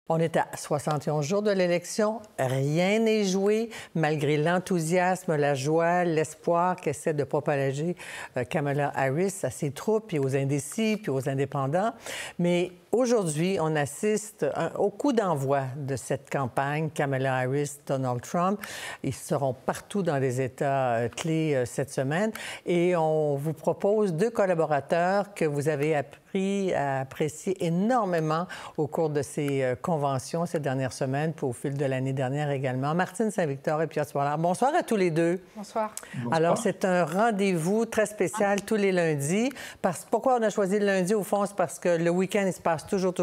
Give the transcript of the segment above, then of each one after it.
On est à 71 jours de l'élection. Rien n'est joué, malgré l'enthousiasme, la joie, l'espoir qu'essaie de propager Kamala Harris à ses troupes, puis aux indécis, puis aux indépendants. Mais aujourd'hui, on assiste au coup d'envoi de cette campagne, Kamala Harris, Donald Trump. Ils seront partout dans les États clés cette semaine. Et on vous propose deux collaborateurs que vous avez appris à apprécier énormément au cours de ces conventions ces dernières semaines, puis au fil de l'année dernière également. Martine Saint-Victor et Piotr Swalar. Bonsoir à tous les deux. Bonsoir. Alors, c'est un rendez-vous très spécial tous les lundis. Pourquoi on a choisi le lundi? Au fond, c'est parce que le week-end, il se passe toujours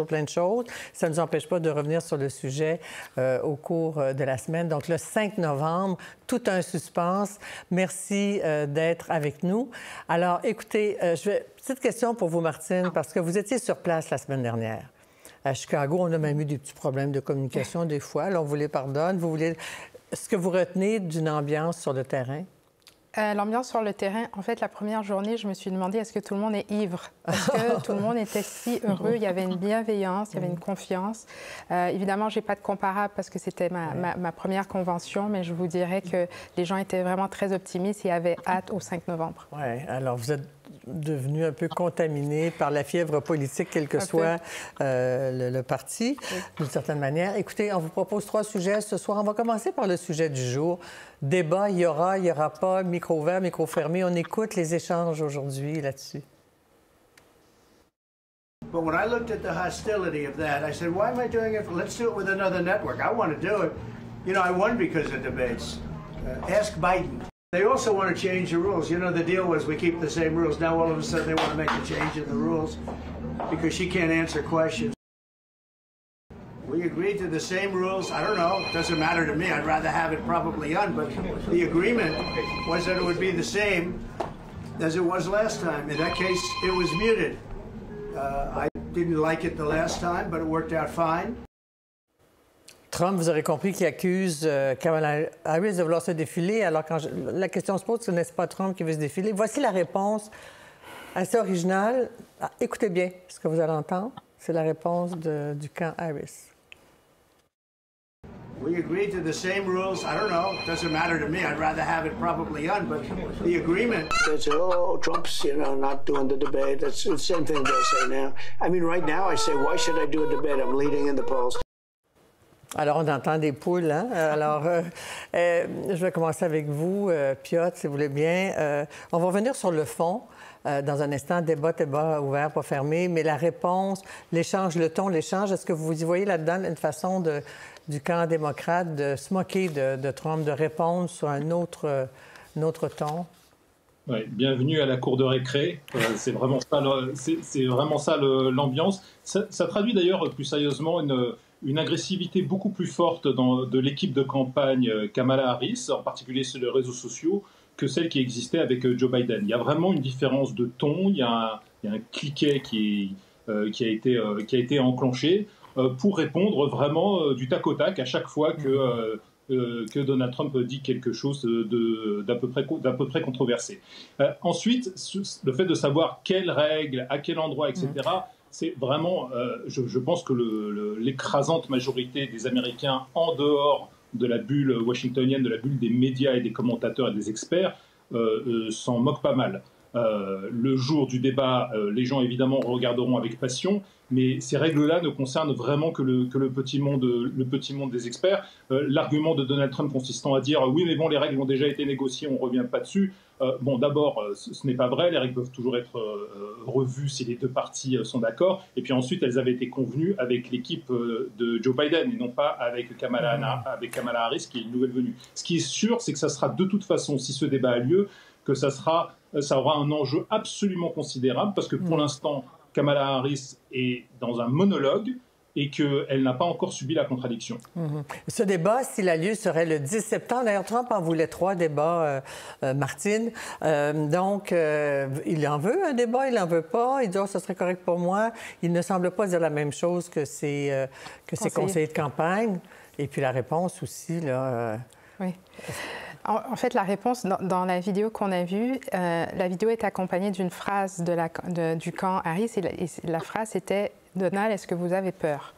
plein de choses. Ça ne nous empêche pas de revenir sur le sujet au cours de la semaine. Donc, le 5 novembre, tout un suspense. Merci d'être avec nous. Alors, écoutez, petite question pour vous, Martine, parce que vous étiez sur place la semaine dernière. À Chicago, on a même eu des petits problèmes de communication des fois. Là, on vous les pardonne. Est-ce que vous retenez d'une ambiance sur le terrain? L'ambiance sur le terrain, en fait, la première journée, je me suis demandé est-ce que tout le monde est ivre? Parce que tout le monde était si heureux, il y avait une bienveillance, il y avait une confiance. Évidemment, je n'ai pas de comparable parce que c'était ma première convention, mais je vous dirais que les gens étaient vraiment très optimistes et avaient hâte au 5 novembre. Oui, alors vous êtes devenu un peu contaminé par la fièvre politique, quel que soit le parti, d'une certaine manière. Écoutez, on vous propose 3 sujets ce soir. On va commencer par le sujet du jour. Débat, il y aura pas, micro ouvert, micro fermé. On écoute les échanges aujourd'hui là-dessus. But when I looked at the hostility of that, I said, why am I doing it? Let's do it with another network. I want to do it. You know, I won because of debates. Ask Biden. They also want to change the rules. You know, the deal was we keep the same rules. Now all of a sudden they want to make a change in the rules because she can't answer questions. We agreed to the same rules. I don't know. It doesn't matter to me. I'd rather have it probably on. But the agreement was that it would be the same as it was last time. In that case, it was muted. I didn't like it the last time, but it worked out fine. Trump, vous aurez compris qu'il accuse Kamala Harris de vouloir se défiler. Alors, la question se pose, ce n'est pas Trump qui veut se défiler. Voici la réponse assez originale. Écoutez bien ce que vous allez entendre. C'est la réponse du camp Harris. We agreed to the same rules. I don't know. It doesn't matter to me. I'd rather have it probably on. But the agreement... They say, oh, Trump's, you know, not doing the debate. That's the same thing they'll say now. I mean, right now I say, why should I do a debate? I'm leading in the polls. Alors, on entend des poules, hein? Alors, je vais commencer avec vous, Piotr, si vous voulez bien. On va revenir sur le fond. Dans un instant, débat ouvert, pas fermé, mais la réponse, l'échange, le ton, l'échange, est-ce que vous y voyez là-dedans une façon du camp démocrate de se moquer de Trump, de répondre sur un autre ton? Ouais, bienvenue à la cour de récré. C'est vraiment ça l'ambiance. Ça traduit d'ailleurs plus sérieusement une agressivité beaucoup plus forte de l'équipe de campagne Kamala Harris, en particulier sur les réseaux sociaux, que celle qui existait avec Joe Biden. Il y a vraiment une différence de ton, il y a un cliquet qui a été enclenché pour répondre vraiment du tac au tac à chaque fois que Donald Trump dit quelque chose d'à peu près controversé. Ensuite, le fait de savoir quelles règles, à quel endroit, etc., c'est vraiment, je pense que l'écrasante majorité des Américains en dehors de la bulle washingtonienne, de la bulle des médias et des commentateurs et des experts, s'en moquent pas mal. Le jour du débat, les gens évidemment regarderont avec passion, mais ces règles-là ne concernent vraiment que le petit monde des experts. L'argument de Donald Trump consistant à dire « oui, mais bon, les règles ont déjà été négociées, on ne revient pas dessus ». Bon, d'abord, ce n'est pas vrai, les règles peuvent toujours être revues si les deux parties sont d'accord, et puis ensuite, elles avaient été convenues avec l'équipe de Joe Biden, et non pas avec Kamala Harris, qui est une nouvelle venue. Ce qui est sûr, c'est que ça sera de toute façon, si ce débat a lieu, que ça aura un enjeu absolument considérable, parce que pour l'instant, Kamala Harris est dans un monologue et qu'elle n'a pas encore subi la contradiction. Ce débat, s'il a lieu, serait le 10 septembre. D'ailleurs, Trump en voulait 3 débats, Martine. Donc, il en veut un débat, il n'en veut pas. Il dit « oh, ce serait correct pour moi ». Il ne semble pas dire la même chose que ses conseillers de campagne. Et puis la réponse aussi, là... Oui. En fait, la réponse, dans la vidéo qu'on a vue, la vidéo est accompagnée d'une phrase du camp Harris. Et la phrase était « Donald, est-ce que vous avez peur ?»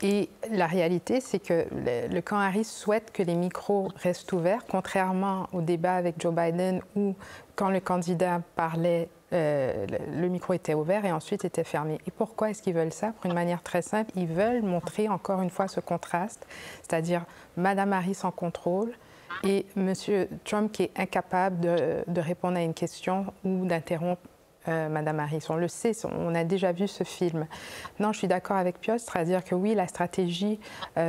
Et la réalité, c'est que le camp Harris souhaite que les micros restent ouverts, contrairement au débat avec Joe Biden où, quand le candidat parlait, le micro était ouvert et ensuite était fermé. Et pourquoi est-ce qu'ils veulent ça? Pour une manière très simple, ils veulent montrer encore une fois ce contraste, c'est-à-dire Mme Harris en contrôle et M. Trump qui est incapable de répondre à une question ou d'interrompre Mme Harris. On le sait, on a déjà vu ce film. Non, je suis d'accord avec Piotr, c'est-à-dire que oui, la stratégie,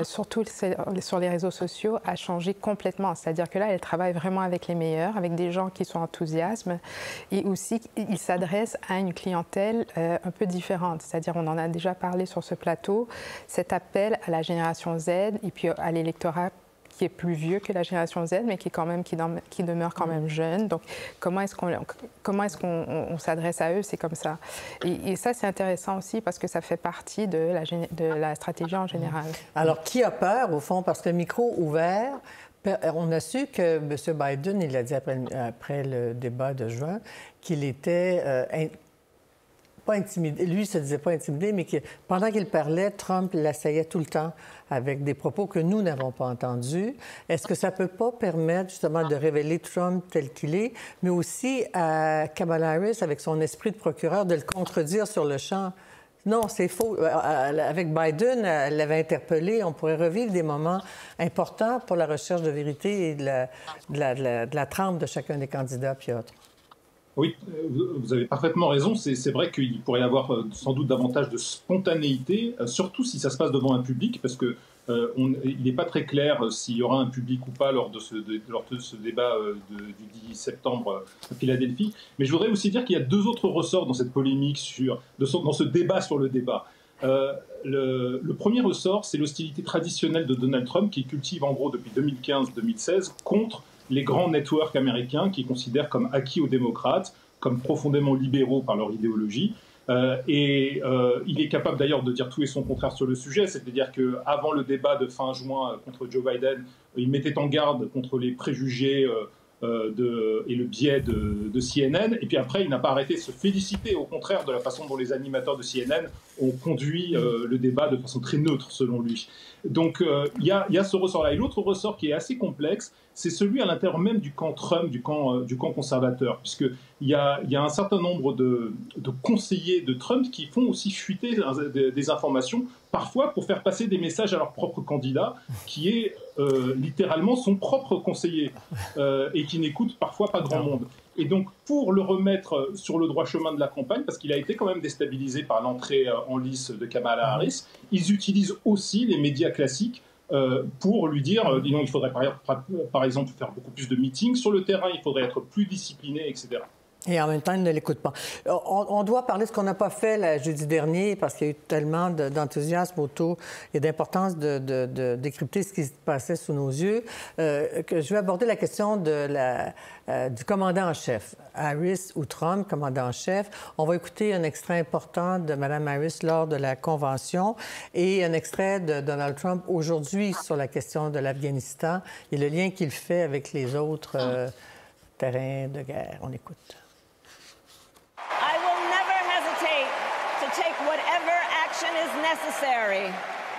surtout sur les réseaux sociaux, a changé complètement. C'est-à-dire que là, elle travaille vraiment avec les meilleurs, avec des gens qui sont enthousiastes et aussi, il s'adresse à une clientèle un peu différente. C'est-à-dire, on en a déjà parlé sur ce plateau, cet appel à la génération Z et puis à l'électorat qui est plus vieux que la génération Z, mais qui demeure quand même jeune. Donc, comment est-ce qu'on s'adresse à eux? C'est comme ça. Et ça, c'est intéressant aussi parce que ça fait partie de la stratégie en général. Alors, qui a peur, au fond? Parce que le micro ouvert, on a su que M. Biden, il l'a dit après le débat de juin, qu'il était pas intimidé. Lui, il se disait pas intimidé, mais pendant qu'il parlait, Trump l'assaillait tout le temps avec des propos que nous n'avons pas entendus. Est-ce que ça ne peut pas permettre justement de révéler Trump tel qu'il est, mais aussi à Kamala Harris, avec son esprit de procureur, de le contredire sur le champ? Non, c'est faux. Avec Biden, elle l'avait interpellé. On pourrait revivre des moments importants pour la recherche de vérité et de la trempe de chacun des candidats, Piotr. Oui, vous avez parfaitement raison. C'est vrai qu'il pourrait y avoir sans doute davantage de spontanéité, surtout si ça se passe devant un public, parce que il n'est pas très clair s'il y aura un public ou pas lors de ce débat du 10 septembre à Philadelphie. Mais je voudrais aussi dire qu'il y a deux autres ressorts dans cette polémique, dans ce débat sur le débat. Le premier ressort, c'est l'hostilité traditionnelle de Donald Trump, qui cultive en gros depuis 2015-2016 contre les grands networks américains qui considèrent comme acquis aux démocrates, comme profondément libéraux par leur idéologie. Il est capable d'ailleurs de dire tout et son contraire sur le sujet, c'est-à-dire qu'avant le débat de fin juin contre Joe Biden, il mettait en garde contre les préjugés et le biais de CNN, et puis après il n'a pas arrêté de se féliciter au contraire de la façon dont les animateurs de CNN ont conduit le débat de façon très neutre selon lui. Donc il y a ce ressort-là. Et l'autre ressort qui est assez complexe, c'est celui à l'intérieur même du camp Trump, du camp conservateur, puisqu'il y a un certain nombre de conseillers de Trump qui font aussi fuiter des informations, parfois pour faire passer des messages à leur propre candidat, qui est littéralement son propre conseiller, et qui n'écoute parfois pas grand monde. Et donc, pour le remettre sur le droit chemin de la campagne, parce qu'il a été quand même déstabilisé par l'entrée en lice de Kamala Harris, ils utilisent aussi les médias classiques pour lui dire, disons, il faudrait par exemple faire beaucoup plus de meetings sur le terrain, il faudrait être plus discipliné, etc. Et en même temps, il ne l'écoute pas. On doit parler de ce qu'on n'a pas fait jeudi dernier parce qu'il y a eu tellement d'enthousiasme autour et d'importance de décrypter ce qui se passait sous nos yeux, que je vais aborder la question du commandant en chef. Harris ou Trump, commandant en chef. On va écouter un extrait important de Mme Harris lors de la convention et un extrait de Donald Trump aujourd'hui sur la question de l'Afghanistan et le lien qu'il fait avec les autres terrains de guerre. On écoute. Whatever action is necessary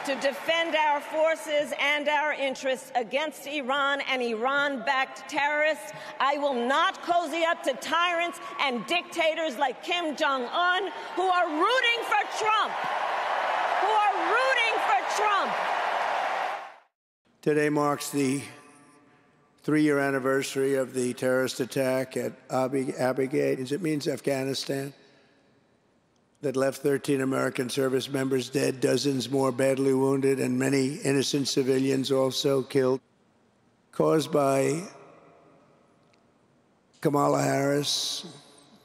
to defend our forces and our interests against Iran and Iran-backed terrorists. I will not cozy up to tyrants and dictators like Kim Jong-un who are rooting for Trump. Today marks the 3-year anniversary of the terrorist attack at Abbey Gate. It means Afghanistan. That left 13 American service members dead, dozens more badly wounded, and many innocent civilians also killed, caused by Kamala Harris,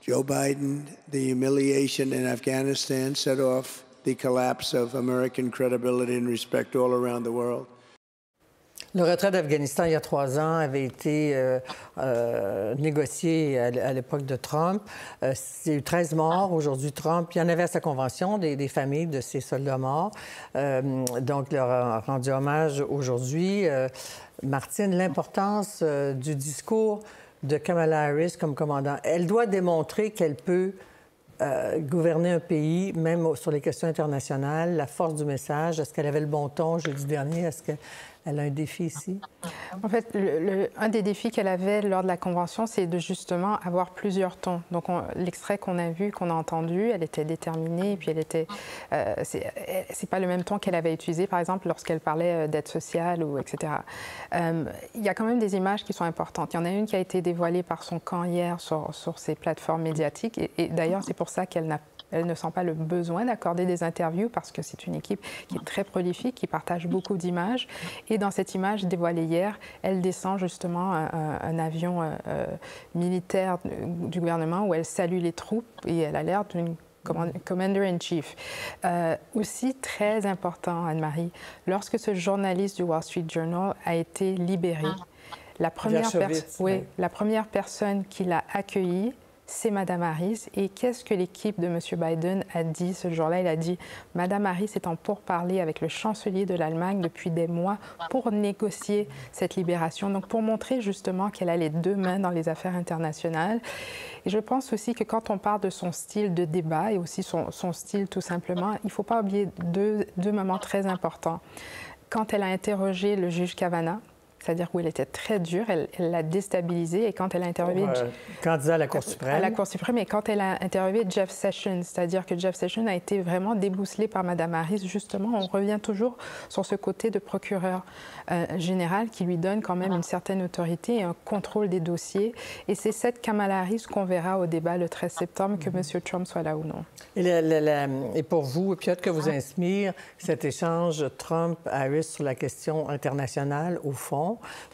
Joe Biden. The humiliation in Afghanistan set off the collapse of American credibility and respect all around the world. Le retrait d'Afghanistan, il y a 3 ans, avait été négocié à l'époque de Trump. Il y a eu 13 morts. Aujourd'hui, Trump, il y en avait à sa convention, des familles de ces soldats morts. Donc, il leur a rendu hommage aujourd'hui. Martine, l'importance du discours de Kamala Harris comme commandant, elle doit démontrer qu'elle peut gouverner un pays, même sur les questions internationales, la force du message? Est-ce qu'elle avait le bon ton jeudi dernier? Est-ce qu'elle a un défi ici? En fait, un des défis qu'elle avait lors de la Convention, c'est de justement avoir plusieurs tons. Donc, l'extrait qu'on a vu, qu'on a entendu, elle était déterminée, et puis elle était... c'est pas le même ton qu'elle avait utilisé, par exemple, lorsqu'elle parlait d'aide sociale, ou etc. Il y a quand même des images qui sont importantes. Il y en a une qui a été dévoilée par son camp hier sur ses plateformes médiatiques, et d'ailleurs, c'est pour ça qu'elle ne sent pas le besoin d'accorder des interviews parce que c'est une équipe qui est très prolifique, qui partage beaucoup d'images. Et dans cette image dévoilée hier, elle descend justement un avion militaire du gouvernement où elle salue les troupes et elle a l'air d'une Commander-in-Chief. Aussi très important, Anne-Marie, lorsque ce journaliste du Wall Street Journal a été libéré, la première personne qui l'a accueilli, c'est Mme Harris. Et qu'est-ce que l'équipe de M. Biden a dit ce jour-là? Il a dit « Mme Harris est en pourparlers avec le chancelier de l'Allemagne depuis des mois pour négocier cette libération. » Donc, pour montrer justement qu'elle a les deux mains dans les affaires internationales. Et je pense aussi que quand on parle de son style de débat et aussi son style tout simplement, il ne faut pas oublier deux moments très importants. Quand elle a interrogé le juge Kavanaugh, c'est-à-dire où elle était très dure, elle l'a déstabilisé. Et quand elle a interviewé... candidat à la Cour suprême. À la Cour suprême. Et quand elle a interviewé Jeff Sessions, c'est-à-dire que Jeff Sessions a été vraiment débousselé par Mme Harris. Justement, on revient toujours sur ce côté de procureur général qui lui donne quand même une certaine autorité et un contrôle des dossiers. Et c'est cette Kamala Harris qu'on verra au débat le 13 septembre, que M. Trump soit là ou non. Et pour vous, peut-être que vous inspire cet échange Trump-Harris sur la question internationale, au fond,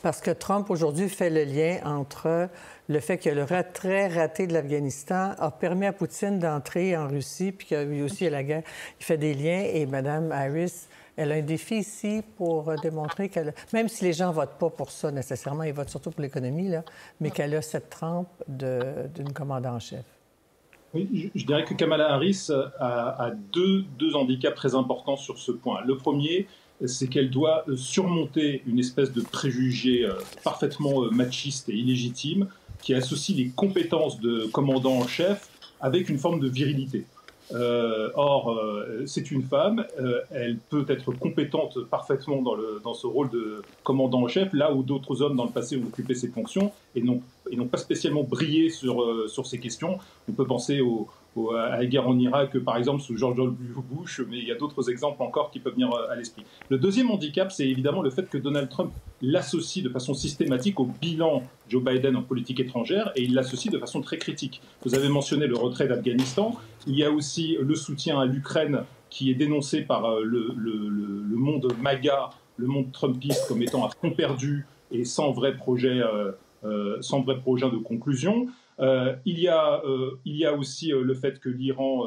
parce que Trump, aujourd'hui, fait le lien entre le fait que le retrait raté de l'Afghanistan a permis à Poutine d'entrer en Russie, puis qu'il y a eu aussi la guerre. Il fait des liens, et Mme Harris, elle a un défi ici pour démontrer qu'elle... Même si les gens ne votent pas pour ça nécessairement, ils votent surtout pour l'économie, là, mais qu'elle a cette trempe d'une commandant en chef. Oui, je dirais que Kamala Harris a deux handicaps très importants sur ce point. Le premier, c'est qu'elle doit surmonter une espèce de préjugé parfaitement machiste et illégitime qui associe les compétences de commandant en chef avec une forme de virilité. Or, c'est une femme, elle peut être compétente parfaitement dans ce rôle de commandant en chef, là où d'autres hommes dans le passé ont occupé ces fonctions et n'ont pas spécialement brillé sur ces questions. On peut penser à la guerre en Irak, par exemple, sous George W. Bush, mais il y a d'autres exemples encore qui peuvent venir à l'esprit. Le deuxième handicap, c'est évidemment le fait que Donald Trump l'associe de façon systématique au bilan Joe Biden en politique étrangère, et il l'associe de façon très critique. Vous avez mentionné le retrait d'Afghanistan, il y a aussi le soutien à l'Ukraine qui est dénoncé par le monde MAGA, le monde trumpiste, comme étant à fond perdu et sans vrai projet de conclusion. Il y a aussi le fait que l'Iran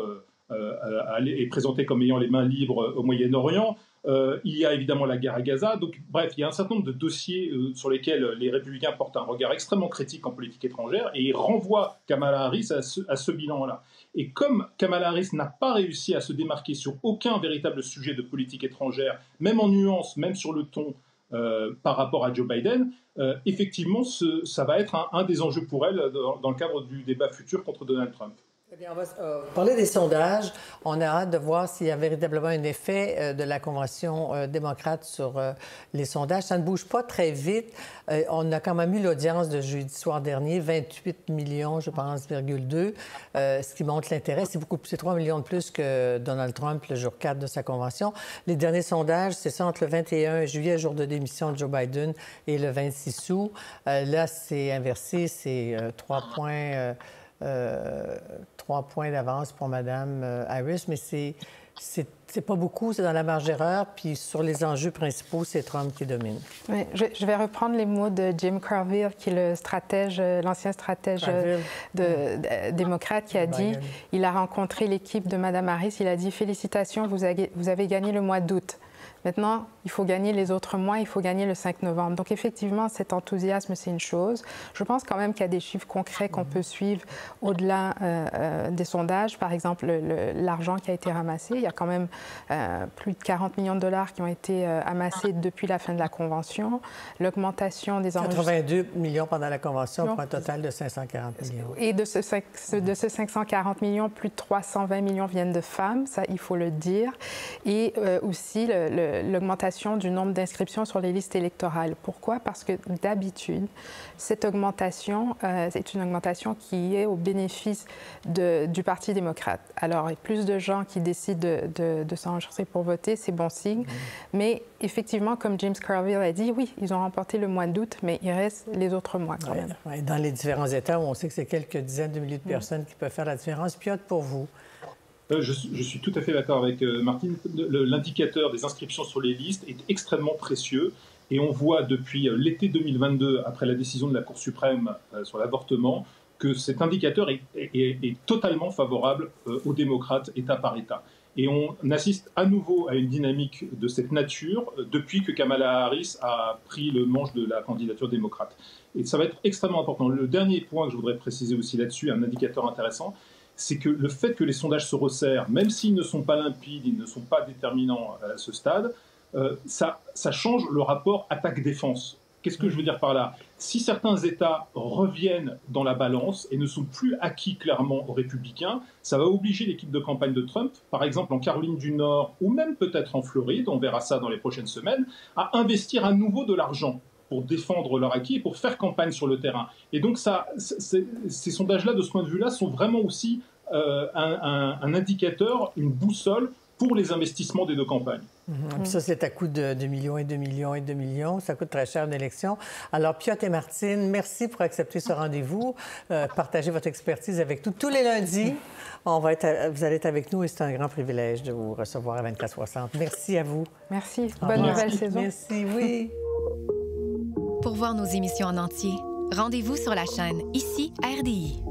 est présenté comme ayant les mains libres au Moyen-Orient. Il y a évidemment la guerre à Gaza. Donc, bref, il y a un certain nombre de dossiers sur lesquels les Républicains portent un regard extrêmement critique en politique étrangère et ils renvoient Kamala Harris à ce bilan-là. Et comme Kamala Harris n'a pas réussi à se démarquer sur aucun véritable sujet de politique étrangère, même en nuance, même sur le ton, par rapport à Joe Biden, effectivement, ça va être un des enjeux pour elle dans le cadre du débat futur contre Donald Trump. Eh bien, on va parler des sondages. On a hâte de voir s'il y a véritablement un effet de la Convention démocrate sur les sondages. Ça ne bouge pas très vite. On a quand même eu l'audience de jeudi soir dernier, 28 millions, je pense, ,2, ce qui montre l'intérêt. C'est 3 millions de plus que Donald Trump le jour 4 de sa convention. Les derniers sondages, c'est ça entre le 21 juillet, jour de démission de Joe Biden, et le 26 août. Là, c'est inversé, c'est 3 points d'avance pour Mme Harris, mais c'est pas beaucoup, c'est dans la marge d'erreur. Puis sur les enjeux principaux, c'est Trump qui domine. Oui, je vais reprendre les mots de Jim Carville, qui est l'ancien stratège démocrate, qui a dit, il a rencontré l'équipe de Mme Harris, il a dit « Félicitations, vous avez gagné le mois d'août ». Maintenant, il faut gagner les autres mois, il faut gagner le 5 novembre. Donc, effectivement, cet enthousiasme, c'est une chose. Je pense quand même qu'il y a des chiffres concrets qu'on peut suivre au-delà des sondages. Par exemple, l'argent qui a été ramassé. Il y a quand même plus de 40 millions de dollars qui ont été amassés depuis la fin de la Convention. L'augmentation des enregistrements... 82 millions pendant la Convention pour un total de 540 millions. Et de ce 540 millions, plus de 320 millions viennent de femmes, ça, il faut le dire. Et aussi l'augmentation du nombre d'inscriptions sur les listes électorales. Pourquoi? Parce que d'habitude, cette augmentation, c'est une augmentation qui est au bénéfice du Parti démocrate. Alors, il y a plus de gens qui décident de s'enregistrer pour voter, c'est bon signe. Mais effectivement, comme James Carville a dit, oui, ils ont remporté le mois d'août, mais il reste les autres mois quand même. Ouais, dans les différents États où on sait que c'est quelques dizaines de milliers de personnes qui peuvent faire la différence. Piotr, pour vous? Je suis tout à fait d'accord avec Martine. L'indicateur des inscriptions sur les listes est extrêmement précieux. Et on voit depuis l'été 2022, après la décision de la Cour suprême sur l'avortement, que cet indicateur est totalement favorable aux démocrates, État par État. Et on assiste à nouveau à une dynamique de cette nature depuis que Kamala Harris a pris le manche de la candidature démocrate. Et ça va être extrêmement important. Le dernier point que je voudrais préciser aussi là-dessus, un indicateur intéressant, c'est que le fait que les sondages se resserrent, même s'ils ne sont pas limpides, ils ne sont pas déterminants à ce stade, ça change le rapport attaque-défense. Qu'est-ce que je veux dire par là? Si certains États reviennent dans la balance et ne sont plus acquis clairement aux républicains, ça va obliger l'équipe de campagne de Trump, par exemple en Caroline du Nord ou même peut-être en Floride, on verra ça dans les prochaines semaines, à investir à nouveau de l'argent pour défendre leur acquis et pour faire campagne sur le terrain. Et donc ces sondages-là, de ce point de vue-là, sont vraiment aussi un indicateur, une boussole pour les investissements des deux campagnes. Puis ça, c'est à coût de millions et de millions et de millions. Ça coûte très cher une élection. Alors, Piotr et Martine, merci pour accepter ce rendez-vous, partager votre expertise avec nous. Tous les lundis, vous allez être avec nous et c'est un grand privilège de vous recevoir à 24/60. Merci à vous. Merci. Bonne nouvelle saison. Merci, oui. Pour voir nos émissions en entier, rendez-vous sur la chaîne ICI RDI.